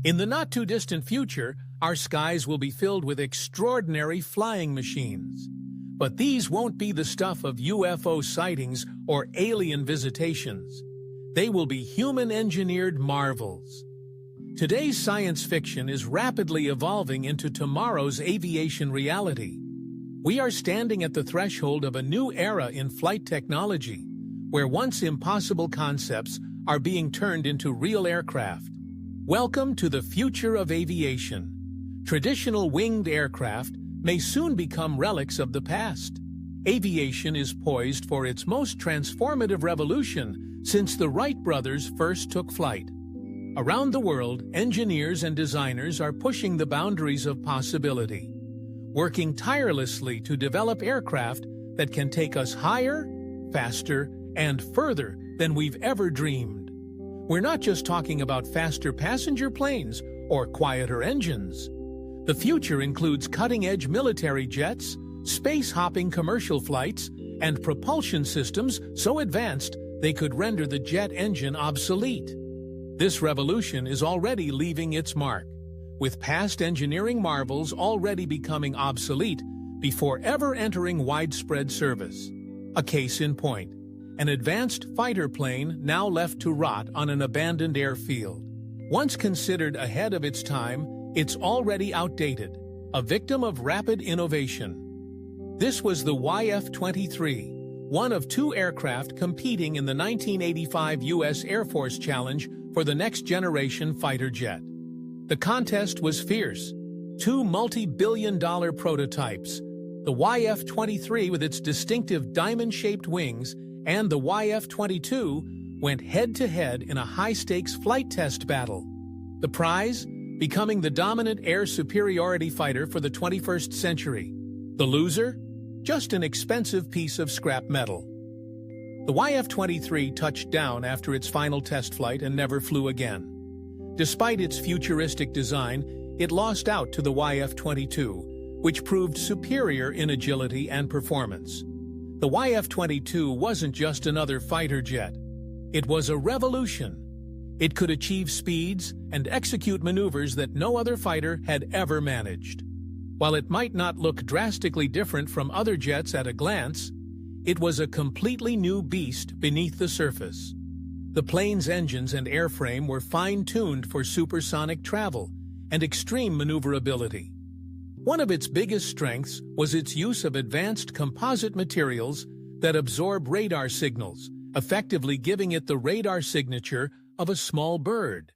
In the not-too-distant future, our skies will be filled with extraordinary flying machines. But these won't be the stuff of UFO sightings or alien visitations. They will be human-engineered marvels. Today's science fiction is rapidly evolving into tomorrow's aviation reality. We are standing at the threshold of a new era in flight technology, where once impossible concepts are being turned into real aircraft. Welcome to the future of aviation. Traditional winged aircraft may soon become relics of the past. Aviation is poised for its most transformative revolution since the Wright brothers first took flight. Around the world, engineers and designers are pushing the boundaries of possibility, working tirelessly to develop aircraft that can take us higher, faster, and further than we've ever dreamed. We're not just talking about faster passenger planes or quieter engines. The future includes cutting-edge military jets, space-hopping commercial flights, and propulsion systems so advanced they could render the jet engine obsolete. This revolution is already leaving its mark, with past engineering marvels already becoming obsolete before ever entering widespread service. A case in point, an advanced fighter plane now left to rot on an abandoned airfield. Once considered ahead of its time, it's already outdated, a victim of rapid innovation. This was the YF-23, one of two aircraft competing in the 1985 U.S. Air Force Challenge for the next-generation fighter jet. The contest was fierce. Two multi-billion-dollar prototypes, the YF-23 with its distinctive diamond-shaped wings and the YF-22, went head-to-head in a high-stakes flight test battle. The prize? Becoming the dominant air superiority fighter for the 21st century. The loser? Just an expensive piece of scrap metal. The YF-23 touched down after its final test flight and never flew again. Despite its futuristic design, it lost out to the YF-22, which proved superior in agility and performance. The YF-22 wasn't just another fighter jet. It was a revolution. It could achieve speeds and execute maneuvers that no other fighter had ever managed. While it might not look drastically different from other jets at a glance, it was a completely new beast beneath the surface. The plane's engines and airframe were fine-tuned for supersonic travel and extreme maneuverability. One of its biggest strengths was its use of advanced composite materials that absorb radar signals, effectively giving it the radar signature of a small bird.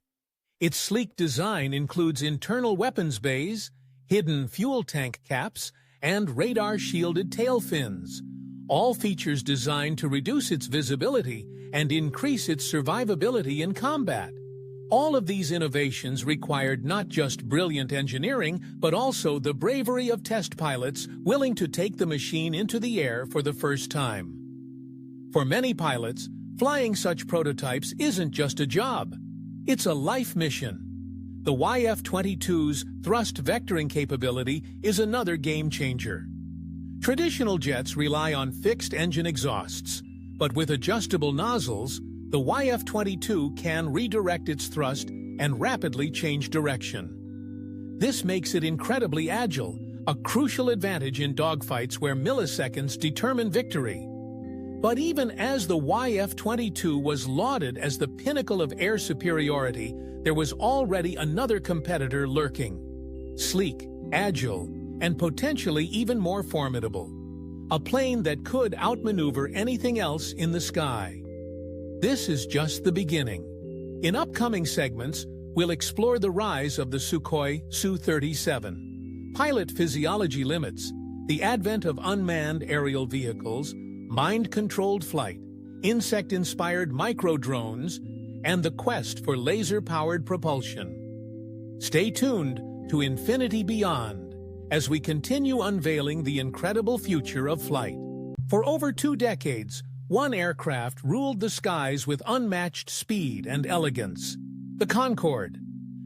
Its sleek design includes internal weapons bays, hidden fuel tank caps, and radar-shielded tail fins, all features designed to reduce its visibility and increase its survivability in combat. All of these innovations required not just brilliant engineering, but also the bravery of test pilots willing to take the machine into the air for the first time. For many pilots, flying such prototypes isn't just a job. It's a life mission. The YF-22's thrust vectoring capability is another game-changer. Traditional jets rely on fixed engine exhausts, but with adjustable nozzles, the YF-22 can redirect its thrust and rapidly change direction. This makes it incredibly agile, a crucial advantage in dogfights where milliseconds determine victory. But even as the YF-22 was lauded as the pinnacle of air superiority, there was already another competitor lurking. Sleek, agile, and potentially even more formidable. A plane that could outmaneuver anything else in the sky. This is just the beginning. In upcoming segments, we'll explore the rise of the Sukhoi Su-37, pilot physiology limits, the advent of unmanned aerial vehicles, mind-controlled flight, insect-inspired micro-drones, and the quest for laser-powered propulsion. Stay tuned to Infinity Beyond as we continue unveiling the incredible future of flight. For over 2 decades, one aircraft ruled the skies with unmatched speed and elegance. The Concorde.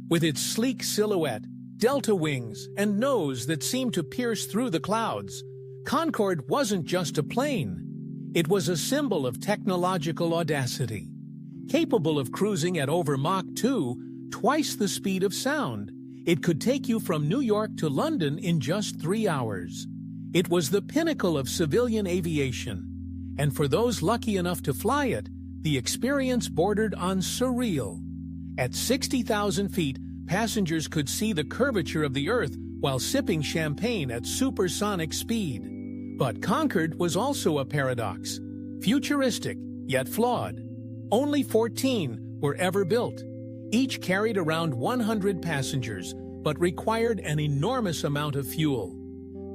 With its sleek silhouette, delta wings, and nose that seemed to pierce through the clouds, Concorde wasn't just a plane. It was a symbol of technological audacity. Capable of cruising at over Mach 2, twice the speed of sound. It could take you from New York to London in just 3 hours. It was the pinnacle of civilian aviation. And for those lucky enough to fly it, the experience bordered on surreal. At 60,000 feet, passengers could see the curvature of the Earth while sipping champagne at supersonic speed. But Concorde was also a paradox. Futuristic, yet flawed. Only 14 were ever built. Each carried around 100 passengers, but required an enormous amount of fuel.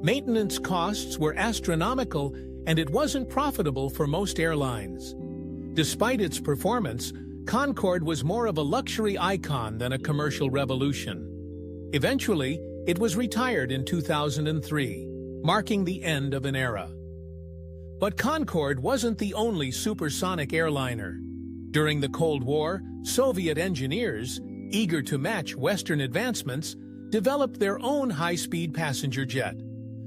Maintenance costs were astronomical, and it wasn't profitable for most airlines. Despite its performance, Concorde was more of a luxury icon than a commercial revolution. Eventually, it was retired in 2003, marking the end of an era. But Concorde wasn't the only supersonic airliner. During the Cold War, Soviet engineers, eager to match Western advancements, developed their own high-speed passenger jet.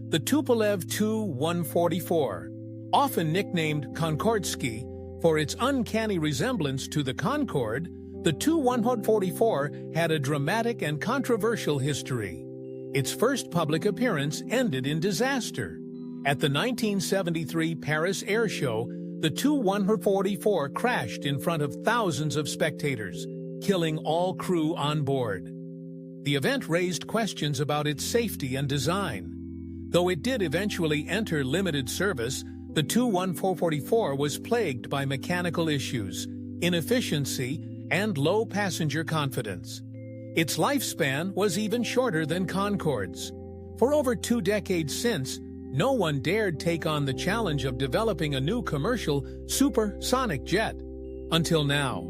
The Tupolev Tu-144, often nicknamed Konkordsky for its uncanny resemblance to the Concorde, the Tu-144 had a dramatic and controversial history. Its first public appearance ended in disaster. At the 1973 Paris Air Show, the Tu-144 crashed in front of thousands of spectators, killing all crew on board. The event raised questions about its safety and design. Though it did eventually enter limited service, the Tu-144 was plagued by mechanical issues, inefficiency, and low passenger confidence. Its lifespan was even shorter than Concorde's. For over 2 decades since, no one dared take on the challenge of developing a new commercial supersonic jet. Until now.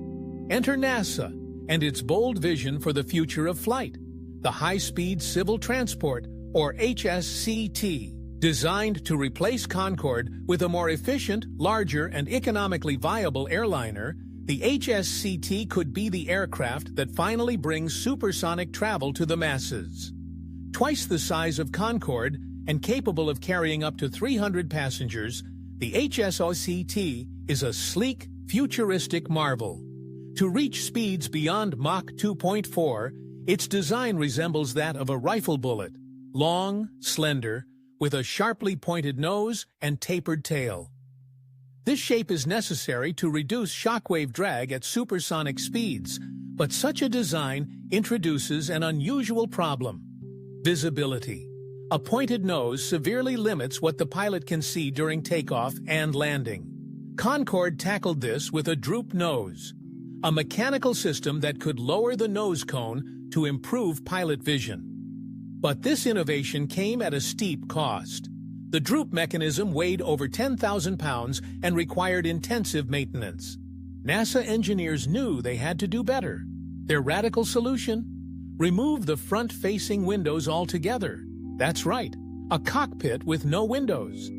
Enter NASA and its bold vision for the future of flight, the High-Speed Civil Transport, or HSCT. Designed to replace Concorde with a more efficient, larger, and economically viable airliner, the HSCT could be the aircraft that finally brings supersonic travel to the masses. Twice the size of Concorde and capable of carrying up to 300 passengers, the HSCT is a sleek, futuristic marvel. To reach speeds beyond Mach 2.4, its design resembles that of a rifle bullet, long, slender, with a sharply pointed nose and tapered tail. This shape is necessary to reduce shockwave drag at supersonic speeds, but such a design introduces an unusual problem: visibility. A pointed nose severely limits what the pilot can see during takeoff and landing. Concorde tackled this with a droop nose, a mechanical system that could lower the nose cone to improve pilot vision. But this innovation came at a steep cost. The droop mechanism weighed over 10,000 pounds and required intensive maintenance. NASA engineers knew they had to do better. Their radical solution? Remove the front-facing windows altogether. That's right, a cockpit with no windows.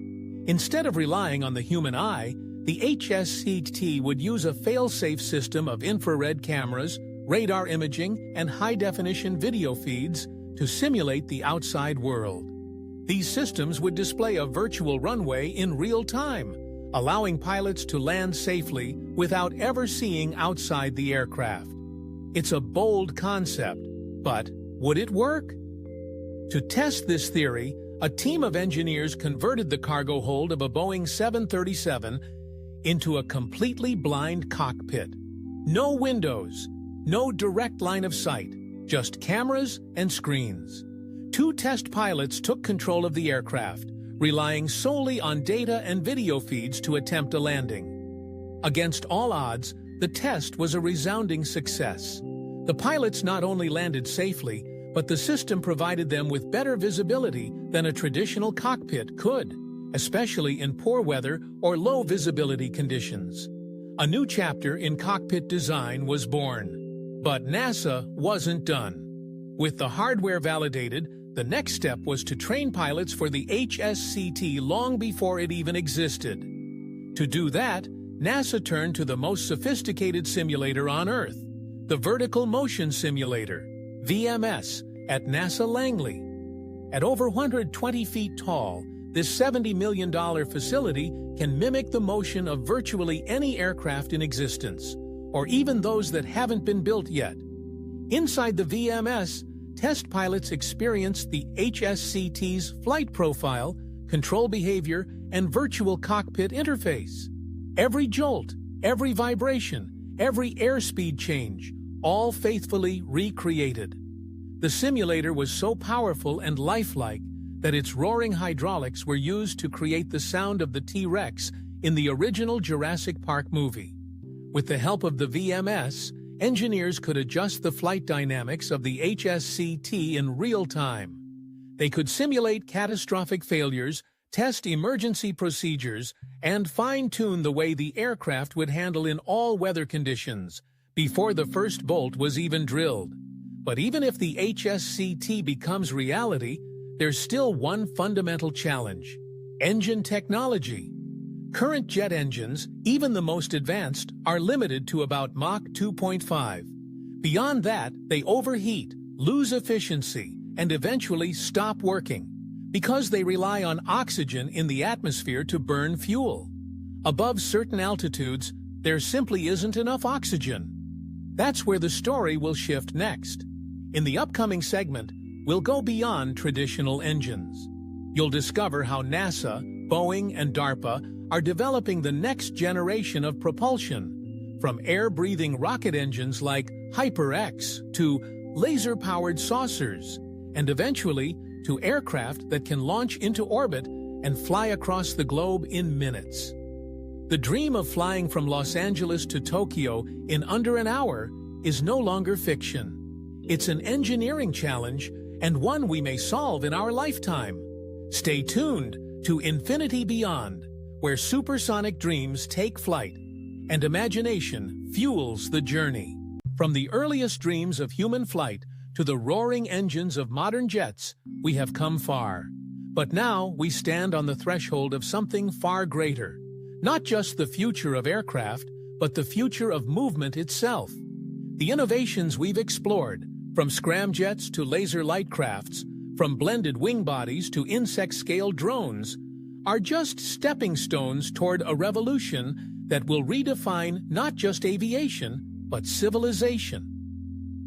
Instead of relying on the human eye, the HSCT would use a fail-safe system of infrared cameras, radar imaging, and high-definition video feeds to simulate the outside world. These systems would display a virtual runway in real time, allowing pilots to land safely without ever seeing outside the aircraft. It's a bold concept, but would it work? To test this theory, a team of engineers converted the cargo hold of a Boeing 737 into a completely blind cockpit. No windows, no direct line of sight, just cameras and screens. 2 test pilots took control of the aircraft, relying solely on data and video feeds to attempt a landing. Against all odds, the test was a resounding success. The pilots not only landed safely, but the system provided them with better visibility than a traditional cockpit could, especially in poor weather or low visibility conditions. A new chapter in cockpit design was born. But NASA wasn't done. With the hardware validated, the next step was to train pilots for the HSCT long before it even existed. To do that, NASA turned to the most sophisticated simulator on Earth, the Vertical Motion Simulator, VMS, at NASA Langley. At over 120 feet tall, this $70 million facility can mimic the motion of virtually any aircraft in existence, or even those that haven't been built yet. Inside the VMS, test pilots experienced the HSCT's flight profile, control behavior, and virtual cockpit interface. Every jolt, every vibration, every airspeed change, all faithfully recreated. The simulator was so powerful and lifelike that its roaring hydraulics were used to create the sound of the T-Rex in the original Jurassic Park movie. With the help of the VMS, engineers could adjust the flight dynamics of the HSCT in real time. They could simulate catastrophic failures, test emergency procedures, and fine-tune the way the aircraft would handle in all weather conditions before the first bolt was even drilled. But even if the HSCT becomes reality, there's still one fundamental challenge: engine technology. Current jet engines, even the most advanced, are limited to about Mach 2.5. Beyond that, they overheat, lose efficiency, and eventually stop working, because they rely on oxygen in the atmosphere to burn fuel. Above certain altitudes, there simply isn't enough oxygen. That's where the story will shift next. In the upcoming segment, we'll go beyond traditional engines. You'll discover how NASA, Boeing, and DARPA are developing the next generation of propulsion, from air-breathing rocket engines like Hyper-X to laser-powered saucers, and eventually to aircraft that can launch into orbit and fly across the globe in minutes. The dream of flying from Los Angeles to Tokyo in under an hour is no longer fiction. It's an engineering challenge, and one we may solve in our lifetime. Stay tuned to Infinity Beyond, where supersonic dreams take flight and imagination fuels the journey. From the earliest dreams of human flight to the roaring engines of modern jets, we have come far. But now we stand on the threshold of something far greater. Not just the future of aircraft, but the future of movement itself. The innovations we've explored, from scramjets to laser lightcrafts, from blended wing bodies to insect-scale drones, are just stepping stones toward a revolution that will redefine not just aviation, but civilization.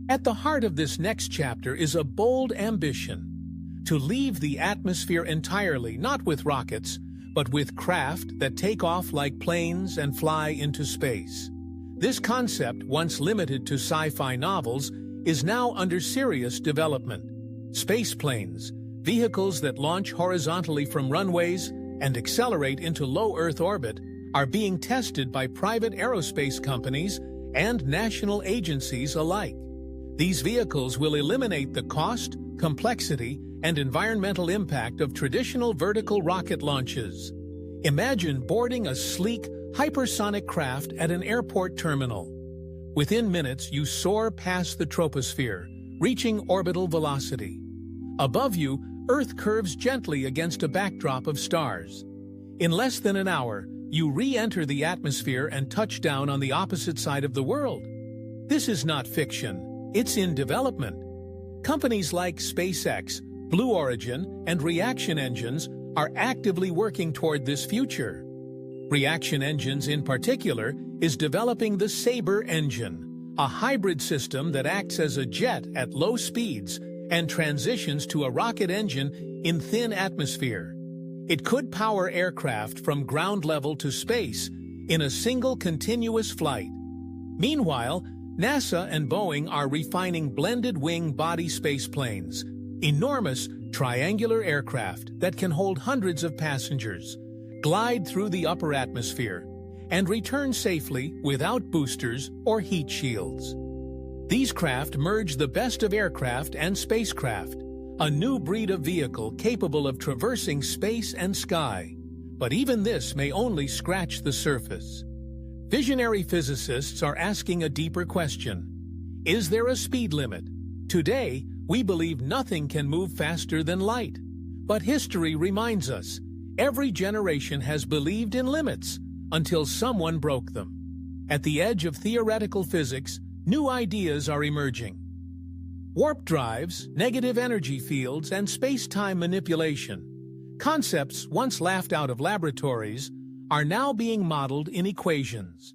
At the heart of this next chapter is a bold ambition: to leave the atmosphere entirely, not with rockets, but with craft that take off like planes and fly into space. This concept, once limited to sci-fi novels, is now under serious development. Spaceplanes, vehicles that launch horizontally from runways and accelerate into low Earth orbit, are being tested by private aerospace companies and national agencies alike. These vehicles will eliminate the cost, complexity, and environmental impact of traditional vertical rocket launches. Imagine boarding a sleek, hypersonic craft at an airport terminal. Within minutes, you soar past the troposphere, reaching orbital velocity. Above you, Earth curves gently against a backdrop of stars. In less than an hour, you re-enter the atmosphere and touch down on the opposite side of the world. This is not fiction, it's in development. Companies like SpaceX, Blue Origin, and Reaction Engines are actively working toward this future. Reaction Engines, in particular, is developing the Sabre engine, a hybrid system that acts as a jet at low speeds and transitions to a rocket engine in thin atmosphere. It could power aircraft from ground level to space in a single continuous flight. Meanwhile, NASA and Boeing are refining blended wing body spaceplanes, enormous triangular aircraft that can hold hundreds of passengers, glide through the upper atmosphere, and return safely without boosters or heat shields. These craft merge the best of aircraft and spacecraft, a new breed of vehicle capable of traversing space and sky. But even this may only scratch the surface. Visionary physicists are asking a deeper question. Is there a speed limit? Today, we believe nothing can move faster than light. But history reminds us, every generation has believed in limits until someone broke them. At the edge of theoretical physics, new ideas are emerging. Warp drives, negative energy fields, and space-time manipulation, concepts once laughed out of laboratories, are now being modeled in equations.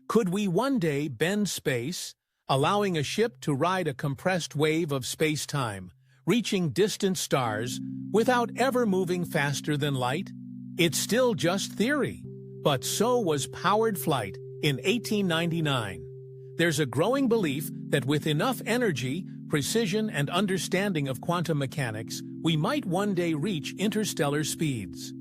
Could we one day bend space, allowing a ship to ride a compressed wave of space-time, reaching distant stars without ever moving faster than light? It's still just theory, but so was powered flight in 1899. There's a growing belief that with enough energy, precision, and understanding of quantum mechanics, we might one day reach interstellar speeds.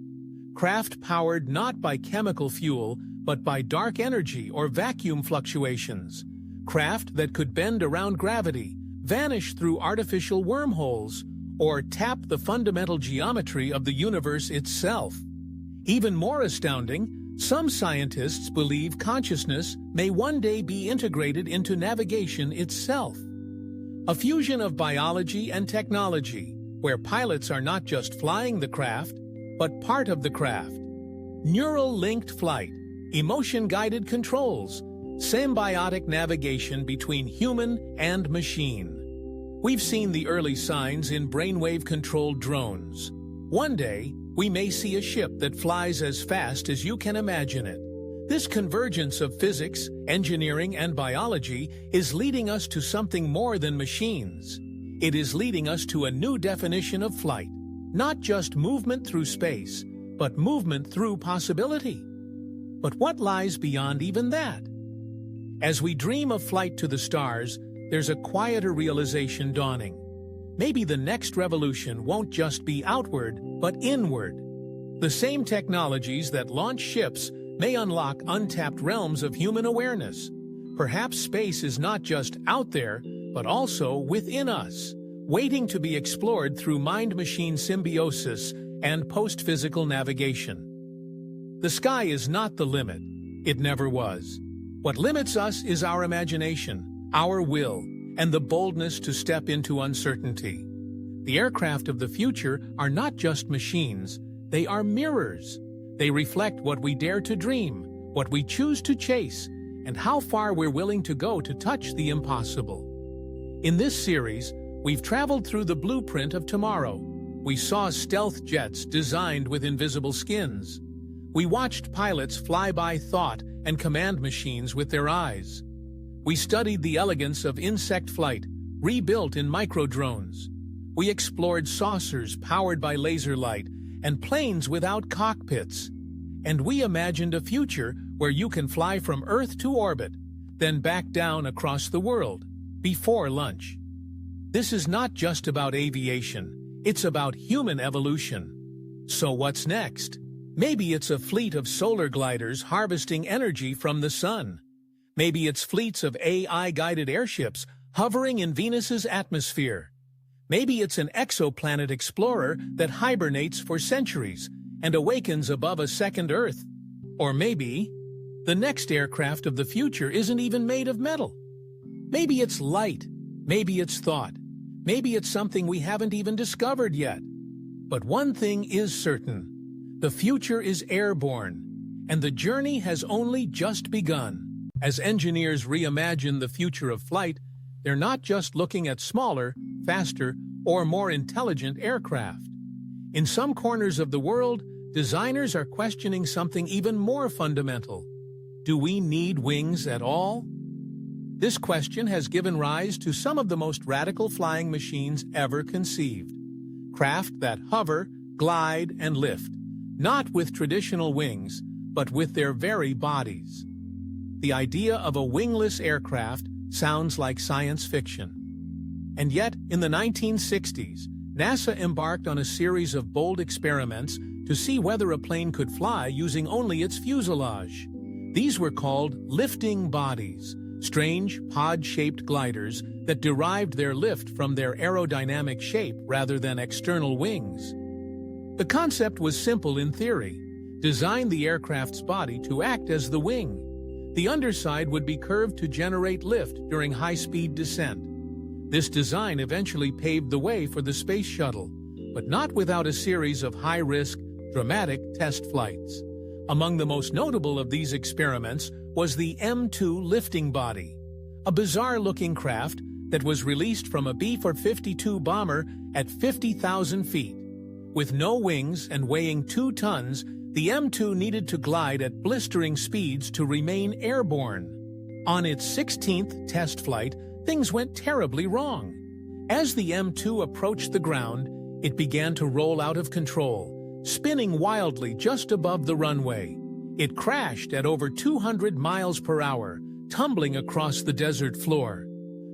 Craft powered not by chemical fuel, but by dark energy or vacuum fluctuations. Craft that could bend around gravity, vanish through artificial wormholes, or tap the fundamental geometry of the universe itself. Even more astounding, some scientists believe consciousness may one day be integrated into navigation itself. A fusion of biology and technology, where pilots are not just flying the craft, but part of the craft. Neural-linked flight, emotion-guided controls, symbiotic navigation between human and machine. We've seen the early signs in brainwave-controlled drones. One day, we may see a ship that flies as fast as you can imagine it. This convergence of physics, engineering, and biology is leading us to something more than machines. It is leading us to a new definition of flight. Not just movement through space, but movement through possibility. But what lies beyond even that? As we dream of flight to the stars, there's a quieter realization dawning. Maybe the next revolution won't just be outward, but inward. The same technologies that launch ships may unlock untapped realms of human awareness. Perhaps space is not just out there, but also within us, waiting to be explored through mind-machine symbiosis and post-physical navigation. The sky is not the limit. It never was. What limits us is our imagination, our will, and the boldness to step into uncertainty. The aircraft of the future are not just machines, they are mirrors. They reflect what we dare to dream, what we choose to chase, and how far we're willing to go to touch the impossible. In this series, we've traveled through the blueprint of tomorrow. We saw stealth jets designed with invisible skins. We watched pilots fly by thought and command machines with their eyes. We studied the elegance of insect flight, rebuilt in microdrones. We explored saucers powered by laser light and planes without cockpits. And we imagined a future where you can fly from Earth to orbit, then back down across the world, before lunch. This is not just about aviation, it's about human evolution. So what's next? Maybe it's a fleet of solar gliders harvesting energy from the sun. Maybe it's fleets of AI-guided airships hovering in Venus's atmosphere. Maybe it's an exoplanet explorer that hibernates for centuries and awakens above a second Earth. Or maybe the next aircraft of the future isn't even made of metal. Maybe it's light, maybe it's thought, maybe it's something we haven't even discovered yet. But one thing is certain. The future is airborne, and the journey has only just begun. As engineers reimagine the future of flight, they're not just looking at smaller, faster, or more intelligent aircraft. In some corners of the world, designers are questioning something even more fundamental. Do we need wings at all? This question has given rise to some of the most radical flying machines ever conceived. Craft that hover, glide, and lift, not with traditional wings, but with their very bodies. The idea of a wingless aircraft sounds like science fiction. And yet, in the 1960s, NASA embarked on a series of bold experiments to see whether a plane could fly using only its fuselage. These were called lifting bodies, strange, pod-shaped gliders that derived their lift from their aerodynamic shape rather than external wings. The concept was simple in theory. Design the aircraft's body to act as the wing. The underside would be curved to generate lift during high-speed descent. This design eventually paved the way for the space shuttle, but not without a series of high-risk, dramatic test flights. Among the most notable of these experiments was the M2 lifting body, a bizarre-looking craft that was released from a B-52 bomber at 50,000 feet. With no wings and weighing 2 tons, the M2 needed to glide at blistering speeds to remain airborne. On its 16th test flight, things went terribly wrong. As the M2 approached the ground, it began to roll out of control, spinning wildly just above the runway. It crashed at over 200 miles per hour, tumbling across the desert floor.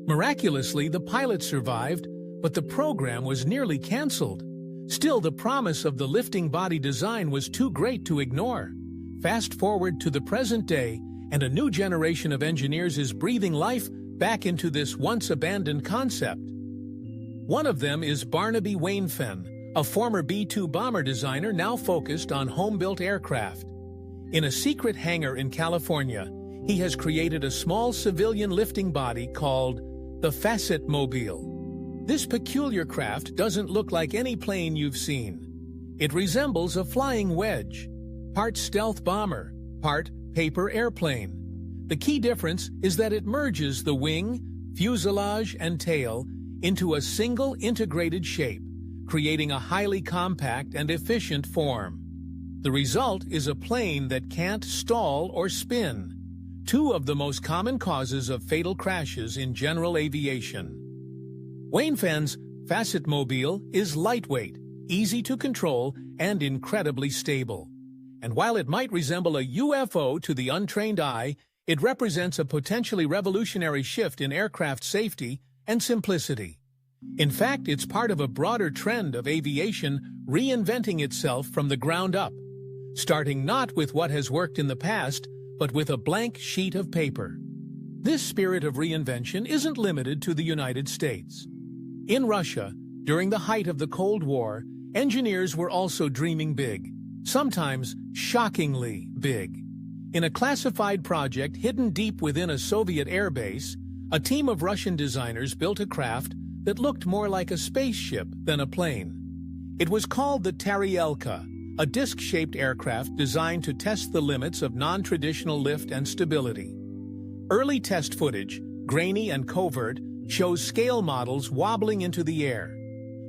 Miraculously, the pilot survived, but the program was nearly canceled. Still, the promise of the lifting body design was too great to ignore. Fast forward to the present day, and a new generation of engineers is breathing life back into this once-abandoned concept. One of them is Barnaby Wainfen, a former B-2 bomber designer now focused on home-built aircraft. In a secret hangar in California, he has created a small civilian lifting body called the Facet Mobile. This peculiar craft doesn't look like any plane you've seen. It resembles a flying wedge, part stealth bomber, part paper airplane. The key difference is that it merges the wing, fuselage, and tail into a single integrated shape, creating a highly compact and efficient form. The result is a plane that can't stall or spin, two of the most common causes of fatal crashes in general aviation. Wainfen's Facet Mobile is lightweight, easy to control, and incredibly stable. And while it might resemble a UFO to the untrained eye, it represents a potentially revolutionary shift in aircraft safety and simplicity. In fact, it's part of a broader trend of aviation reinventing itself from the ground up, starting not with what has worked in the past, but with a blank sheet of paper. This spirit of reinvention isn't limited to the United States. In Russia, during the height of the Cold War, engineers were also dreaming big, sometimes shockingly big. In a classified project hidden deep within a Soviet airbase, a team of Russian designers built a craft that looked more like a spaceship than a plane. It was called the Taryelka, a disc-shaped aircraft designed to test the limits of non-traditional lift and stability. Early test footage, grainy and covert, shows scale models wobbling into the air.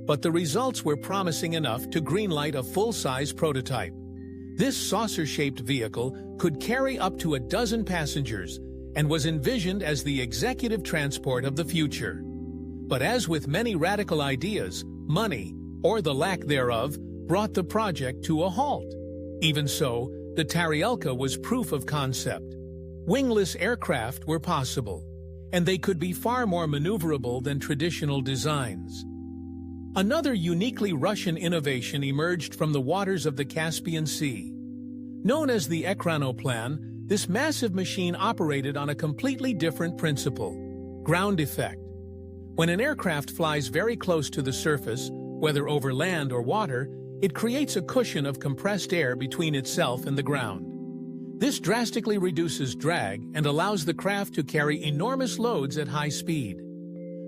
But the results were promising enough to greenlight a full-size prototype. This saucer-shaped vehicle could carry up to a dozen passengers and was envisioned as the executive transport of the future. But as with many radical ideas, money, or the lack thereof, brought the project to a halt. Even so, the Taryelka was proof of concept. Wingless aircraft were possible, and they could be far more maneuverable than traditional designs. Another uniquely Russian innovation emerged from the waters of the Caspian Sea. Known as the Ekranoplan, this massive machine operated on a completely different principle: ground effect. When an aircraft flies very close to the surface, whether over land or water, it creates a cushion of compressed air between itself and the ground. This drastically reduces drag and allows the craft to carry enormous loads at high speed.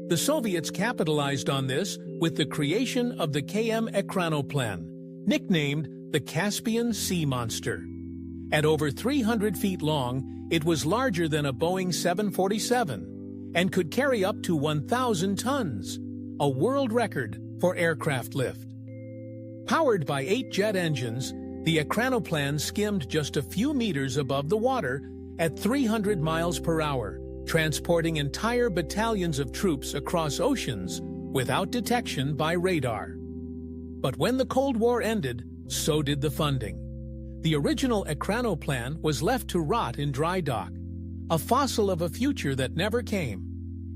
The Soviets capitalized on this with the creation of the KM Ekranoplan, nicknamed the Caspian Sea Monster. At over 300 feet long, it was larger than a Boeing 747 and could carry up to 1,000 tons, a world record for aircraft lift. Powered by 8 jet engines, the Ekranoplan skimmed just a few meters above the water at 300 miles per hour, transporting entire battalions of troops across oceans without detection by radar. But when the Cold War ended, so did the funding. The original Ekranoplan was left to rot in dry dock, a fossil of a future that never came.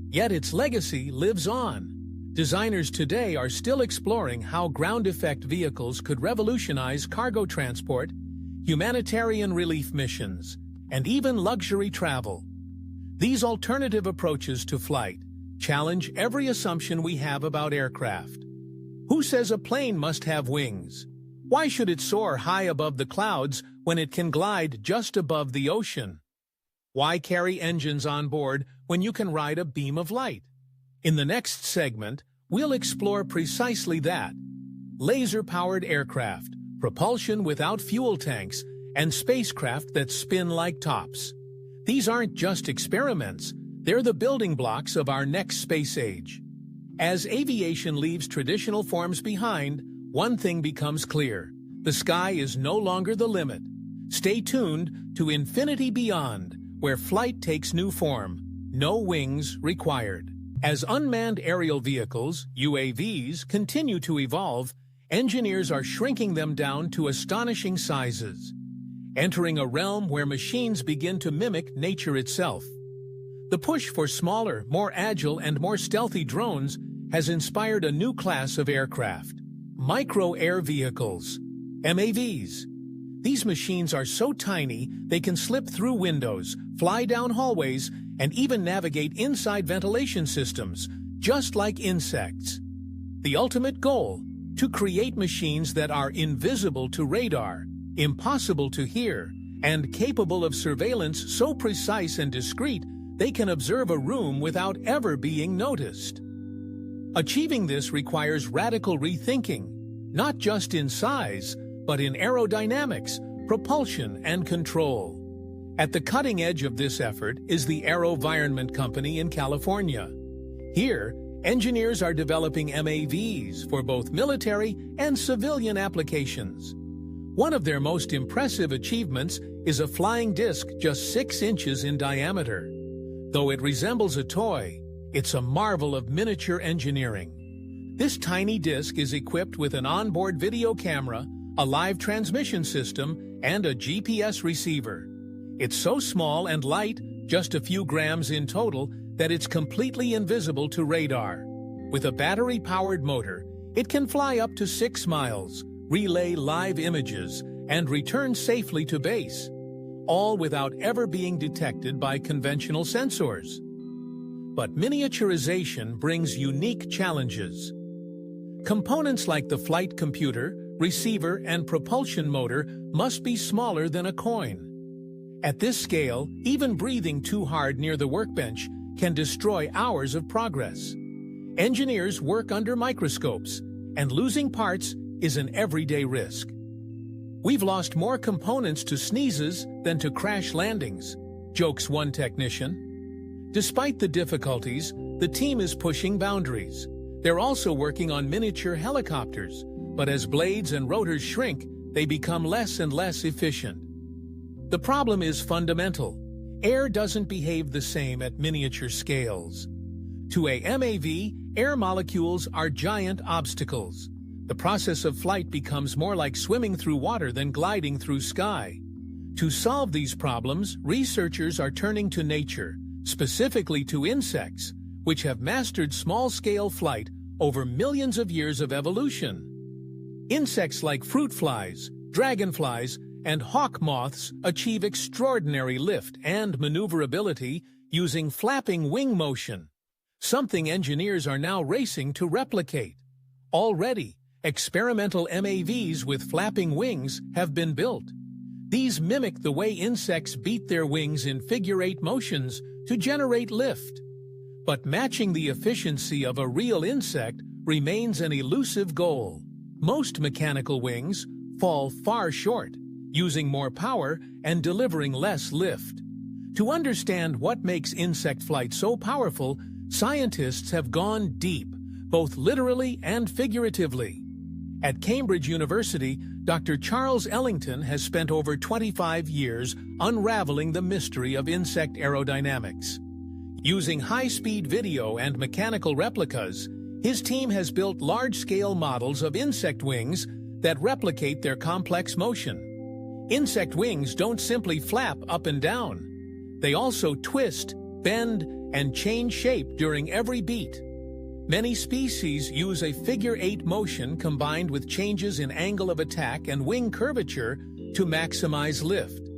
Yet its legacy lives on. Designers today are still exploring how ground effect vehicles could revolutionize cargo transport, humanitarian relief missions, and even luxury travel. These alternative approaches to flight challenge every assumption we have about aircraft. Who says a plane must have wings? Why should it soar high above the clouds when it can glide just above the ocean? Why carry engines on board when you can ride a beam of light? In the next segment, we'll explore precisely that: laser-powered aircraft, propulsion without fuel tanks, and spacecraft that spin like tops. These aren't just experiments, they're the building blocks of our next space age. As aviation leaves traditional forms behind, one thing becomes clear: the sky is no longer the limit. Stay tuned to Infinity Beyond, where flight takes new form, no wings required. As unmanned aerial vehicles, UAVs, continue to evolve, engineers are shrinking them down to astonishing sizes, entering a realm where machines begin to mimic nature itself. The push for smaller, more agile, and more stealthy drones has inspired a new class of aircraft: micro-air vehicles, MAVs. These machines are so tiny they can slip through windows, fly down hallways, and even navigate inside ventilation systems, just like insects. The ultimate goal: to create machines that are invisible to radar, impossible to hear, and capable of surveillance so precise and discreet they can observe a room without ever being noticed. Achieving this requires radical rethinking, not just in size, but in aerodynamics, propulsion, and control. At the cutting edge of this effort is the AeroVironment Company in California. Here, engineers are developing MAVs for both military and civilian applications. One of their most impressive achievements is a flying disc just 6 inches in diameter. Though it resembles a toy, it's a marvel of miniature engineering. This tiny disc is equipped with an onboard video camera, a live transmission system, and a GPS receiver. It's so small and light, just a few grams in total, that it's completely invisible to radar. With a battery-powered motor, it can fly up to 6 miles, relay live images, and return safely to base, all without ever being detected by conventional sensors. But miniaturization brings unique challenges. Components like the flight computer, receiver, and propulsion motor must be smaller than a coin. At this scale, even breathing too hard near the workbench can destroy hours of progress. Engineers work under microscopes, and losing parts is an everyday risk. "We've lost more components to sneezes than to crash landings," jokes one technician. Despite the difficulties, the team is pushing boundaries. They're also working on miniature helicopters, but as blades and rotors shrink, they become less and less efficient. The problem is fundamental. Air doesn't behave the same at miniature scales. To a MAV, air molecules are giant obstacles. The process of flight becomes more like swimming through water than gliding through sky. To solve these problems, researchers are turning to nature, specifically to insects, which have mastered small-scale flight over millions of years of evolution. Insects like fruit flies, dragonflies, and hawk moths achieve extraordinary lift and maneuverability using flapping wing motion, something engineers are now racing to replicate. Already, experimental MAVs with flapping wings have been built. These mimic the way insects beat their wings in figure-8 motions to generate lift. But matching the efficiency of a real insect remains an elusive goal. Most mechanical wings fall far short, using more power and delivering less lift. To understand what makes insect flight so powerful, scientists have gone deep, both literally and figuratively. At Cambridge University, Dr. Charles Ellington has spent over 25 years unraveling the mystery of insect aerodynamics. Using high-speed video and mechanical replicas, his team has built large-scale models of insect wings that replicate their complex motion. Insect wings don't simply flap up and down. They also twist, bend, and change shape during every beat. Many species use a figure-8 motion combined with changes in angle of attack and wing curvature to maximize lift.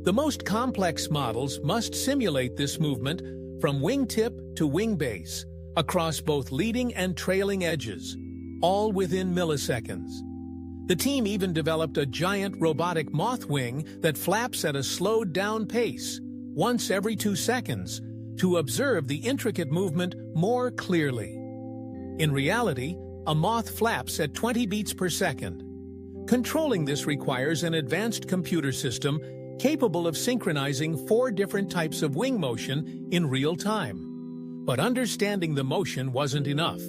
The most complex models must simulate this movement from wingtip to wing base, across both leading and trailing edges, all within milliseconds. The team even developed a giant robotic moth wing that flaps at a slowed-down pace, once every 2 seconds, to observe the intricate movement more clearly. In reality, a moth flaps at 20 beats per second. Controlling this requires an advanced computer system capable of synchronizing 4 different types of wing motion in real time. But understanding the motion wasn't enough.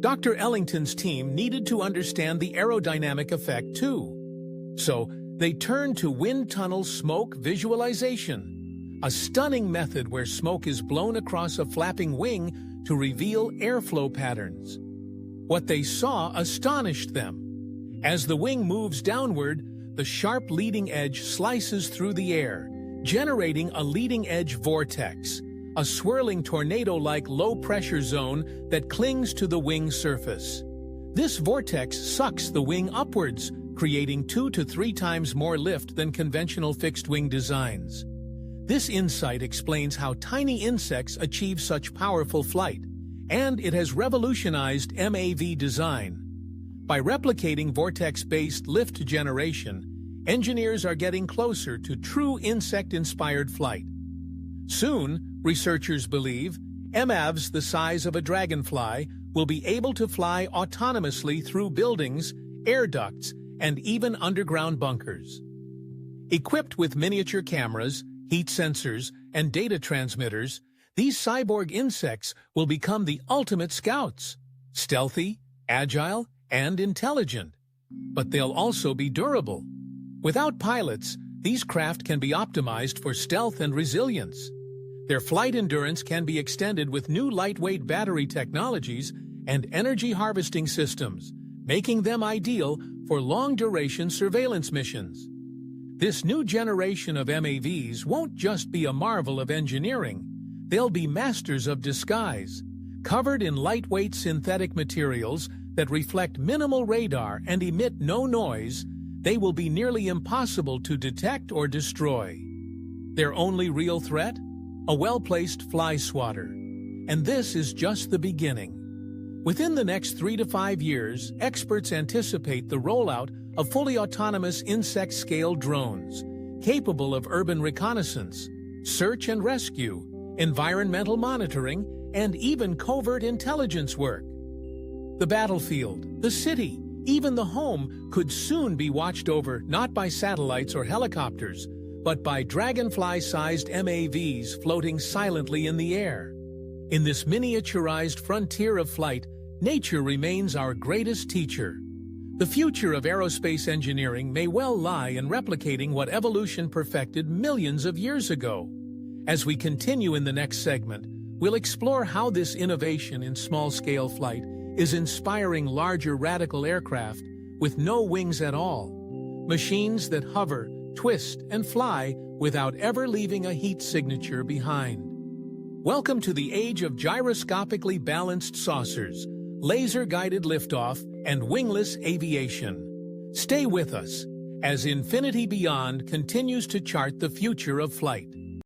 Dr. Ellington's team needed to understand the aerodynamic effect too. So, they turned to wind tunnel smoke visualization, a stunning method where smoke is blown across a flapping wing to reveal airflow patterns. What they saw astonished them. As the wing moves downward, the sharp leading edge slices through the air, generating a leading-edge vortex, a swirling tornado-like low-pressure zone that clings to the wing surface. This vortex sucks the wing upwards, creating 2 to 3 times more lift than conventional fixed-wing designs. This insight explains how tiny insects achieve such powerful flight, and it has revolutionized MAV design. By replicating vortex-based lift generation, engineers are getting closer to true insect-inspired flight. Soon, researchers believe, MAVs the size of a dragonfly will be able to fly autonomously through buildings, air ducts, and even underground bunkers. Equipped with miniature cameras, heat sensors, and data transmitters, these cyborg insects will become the ultimate scouts, stealthy, agile, and intelligent. But they'll also be durable. Without pilots, these craft can be optimized for stealth and resilience. Their flight endurance can be extended with new lightweight battery technologies and energy harvesting systems, making them ideal for long-duration surveillance missions. This new generation of MAVs won't just be a marvel of engineering. They'll be masters of disguise. Covered in lightweight synthetic materials that reflect minimal radar and emit no noise, they will be nearly impossible to detect or destroy. Their only real threat? A well-placed fly swatter. And this is just the beginning. Within the next 3 to 5 years, experts anticipate the rollout of fully autonomous insect-scale drones, capable of urban reconnaissance, search and rescue, environmental monitoring, and even covert intelligence work. The battlefield, the city, even the home could soon be watched over not by satellites or helicopters, but by dragonfly-sized MAVs floating silently in the air. In this miniaturized frontier of flight, nature remains our greatest teacher. The future of aerospace engineering may well lie in replicating what evolution perfected millions of years ago. As we continue in the next segment, we'll explore how this innovation in small-scale flight is inspiring larger radical aircraft with no wings at all. Machines that hover, twist, and fly without ever leaving a heat signature behind. Welcome to the age of gyroscopically balanced saucers, laser-guided liftoff, and wingless aviation. Stay with us as Infinity Beyond continues to chart the future of flight.